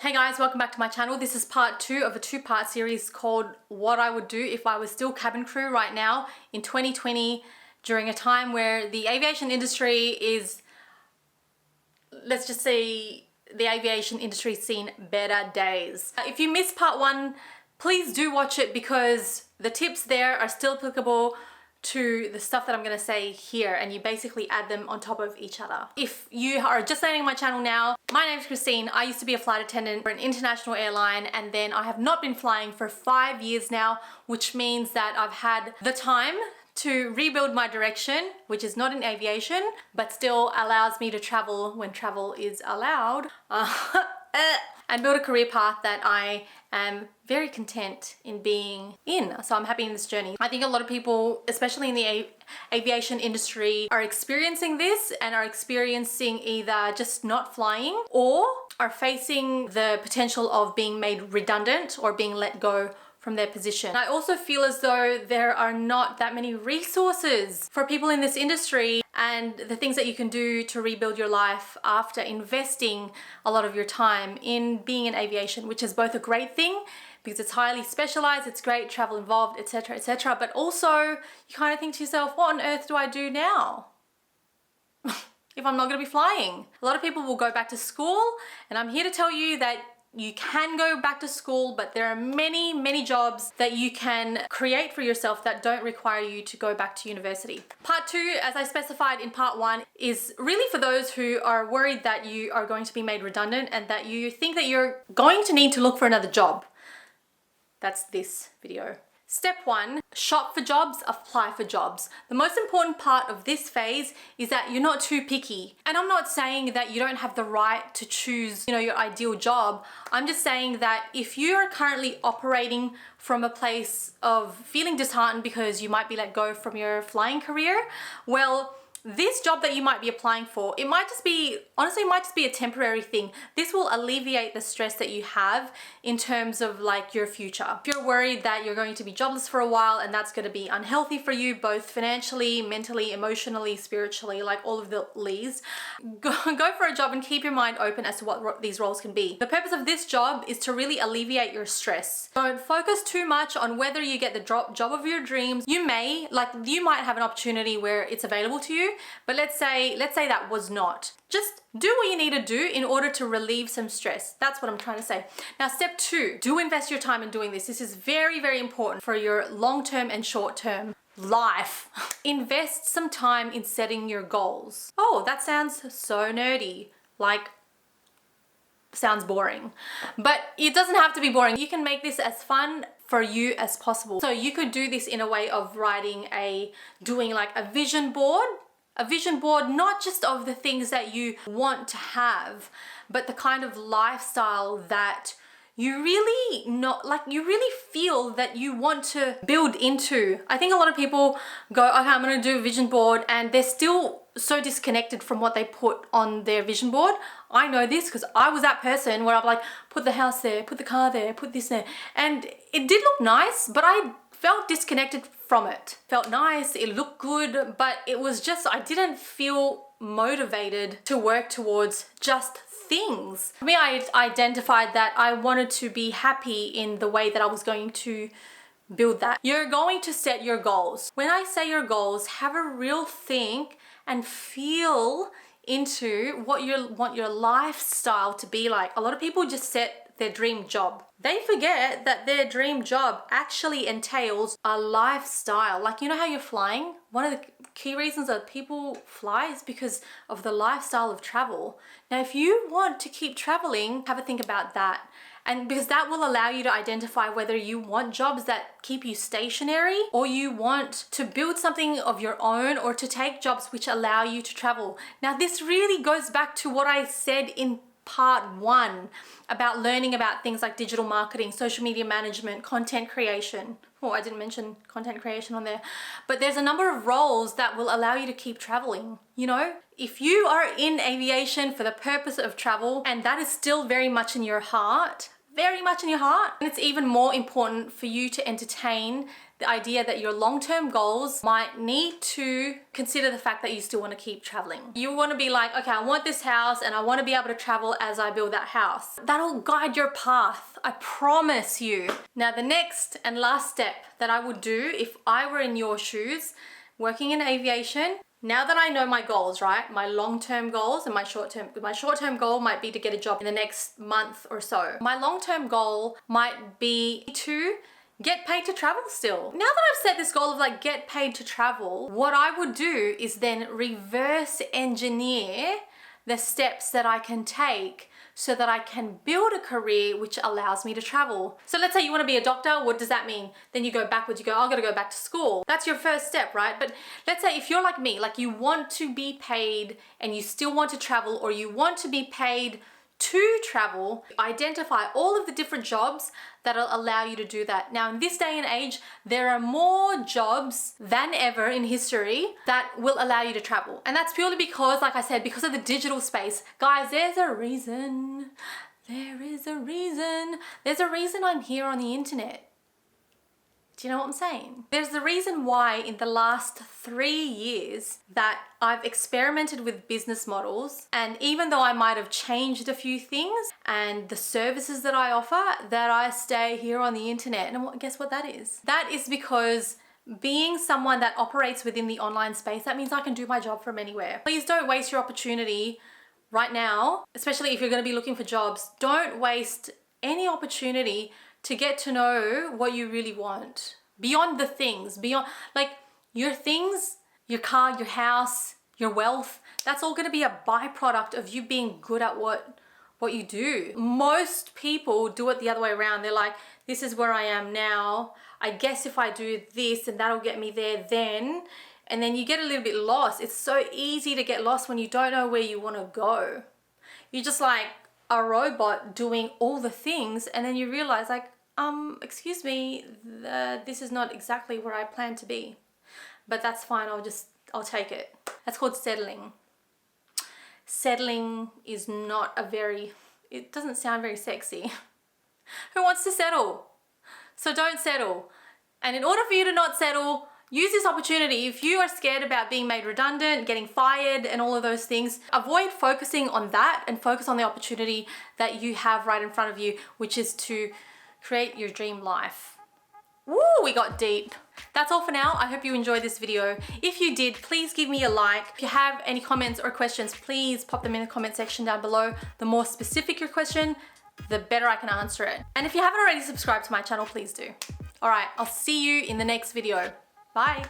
Hey guys, welcome back to my channel. This is part 2 of a 2-part series called What I Would Do If I Was Still Cabin Crew right now in 2020 during a time where the aviation industry is, let's just say, the aviation industry's seen better days. If you missed part 1, please do watch it because the tips there are still applicable to the stuff that I'm gonna say here, and you basically add them on top of each other. If you are just landing my channel now, my name is Christine. I used to be a flight attendant for an international airline, and then I have not been flying for 5 years now, which means that I've had the time to rebuild my direction, which is not in aviation, but still allows me to travel when travel is allowed. And build a career path that I am very content in being in. So I'm happy in this journey. I think a lot of people, especially in the aviation industry, are experiencing this and are experiencing either just not flying or are facing the potential of being made redundant or being let go from their position. I also feel as though there are not that many resources for people in this industry and the things that you can do to rebuild your life after investing a lot of your time in being in aviation, which is both a great thing because it's highly specialized, it's great, travel involved, etc., etc. But also you kind of think to yourself, what on earth do I do now if I'm not going to be flying? A lot of people will go back to school, and I'm here to tell you that you can go back to school, but there are many jobs that you can create for yourself that don't require you to go back to university. Part 2, as I specified in part 1, is really for those who are worried that you are going to be made redundant and that you think that you're going to need to look for another job. That's this video. Step 1, shop for jobs, apply for jobs. The most important part of this phase is that you're not too picky. And I'm not saying that you don't have the right to choose, your ideal job. I'm just saying that if you are currently operating from a place of feeling disheartened because you might be let go from your flying career, well, this job that you might be applying for, it might just be, honestly, it might just be a temporary thing. This will alleviate the stress that you have in terms of like your future. If you're worried that you're going to be jobless for a while and that's going to be unhealthy for you, both financially, mentally, emotionally, spiritually, like all of the leaves, go for a job and keep your mind open as to what these roles can be. The purpose of this job is to really alleviate your stress. Don't focus too much on whether you get the job of your dreams. You might have an opportunity where it's available to you, but let's say that was not. Just do what you need to do in order to relieve some stress. That's what I'm trying to say. Now, step 2, do invest your time in doing this. This is very important for your long-term and short-term life. Invest some time in setting your goals. Oh, that sounds so nerdy. Like, sounds boring. But it doesn't have to be boring. You can make this as fun for you as possible. So you could do this in a way of doing like a vision board. A vision board, not just of the things that you want to have, but the kind of lifestyle that you really feel that you want to build into. I think a lot of people go, okay, I'm gonna do a vision board, and they're still so disconnected from what they put on their vision board. I know this because I was that person where I'm like, put the house there, put the car there, put this there. And it did look nice, but I felt disconnected from it. Felt nice, it looked good, but it was just, I didn't feel motivated to work towards just things. For me, I identified that I wanted to be happy in the way that I was going to build that. You're going to set your goals. When I say your goals, have a real think and feel into what you want your lifestyle to be like. A lot of people just set their dream job. They forget that their dream job actually entails a lifestyle. Like, you know how you're flying? One of the key reasons that people fly is because of the lifestyle of travel. Now, if you want to keep traveling, have a think about that. And because that will allow you to identify whether you want jobs that keep you stationary or you want to build something of your own or to take jobs which allow you to travel. Now, this really goes back to what I said in part 1 about learning about things like digital marketing, social media management, content creation. Oh, I didn't mention content creation on there. But there's a number of roles that will allow you to keep traveling. If you are in aviation for the purpose of travel and that is still very much in your heart, and it's even more important for you to entertain the idea that your long-term goals might need to consider the fact that you still want to keep traveling. You want to be like, okay, I want this house and I want to be able to travel as I build that house. That'll guide your path, I promise you. Now, the next and last step that I would do if I were in your shoes, working in aviation, now that I know my goals, right? My long-term goals and my short-term goal might be to get a job in the next month or so. My long-term goal might be to get paid to travel still. Now that I've set this goal of like get paid to travel, what I would do is then reverse engineer the steps that I can take so that I can build a career which allows me to travel. So let's say you want to be a doctor. What does that mean? Then you go backwards, you go, I've got to go back to school. That's your first step, right? But let's say if you're like me, like you want to be paid and you still want to travel, or you want to be paid to travel, identify all of the different jobs that'll allow you to do that. Now, in this day and age, there are more jobs than ever in history that will allow you to travel. And that's purely because, like I said, because of the digital space. Guys, there's a reason. There is a reason. There's a reason I'm here on the internet. Do you know what I'm saying? There's the reason why in the last 3 years that I've experimented with business models, and even though I might have changed a few things and the services that I offer, that I stay here on the internet. And guess what that is? That is because being someone that operates within the online space, that means I can do my job from anywhere. Please don't waste your opportunity right now, especially if you're going to be looking for jobs. Don't waste any opportunity to get to know what you really want. Beyond the things, beyond like your things, your car, your house, your wealth, that's all gonna be a byproduct of you being good at what you do. Most people do it the other way around. They're like, this is where I am now. I guess if I do this and that'll get me there then. And then you get a little bit lost. It's so easy to get lost when you don't know where you wanna go. You're just like a robot doing all the things, and then you realize like, excuse me, this is not exactly where I plan to be. But that's fine, I'll take it. That's called settling. Settling is not it doesn't sound very sexy. Who wants to settle? So don't settle. And in order for you to not settle, use this opportunity. If you are scared about being made redundant, getting fired, and all of those things, avoid focusing on that and focus on the opportunity that you have right in front of you, which is to create your dream life. Woo, we got deep. That's all for now. I hope you enjoyed this video. If you did, please give me a like. If you have any comments or questions, please pop them in the comment section down below. The more specific your question, the better I can answer it. And if you haven't already subscribed to my channel, please do. All right, I'll see you in the next video. Bye.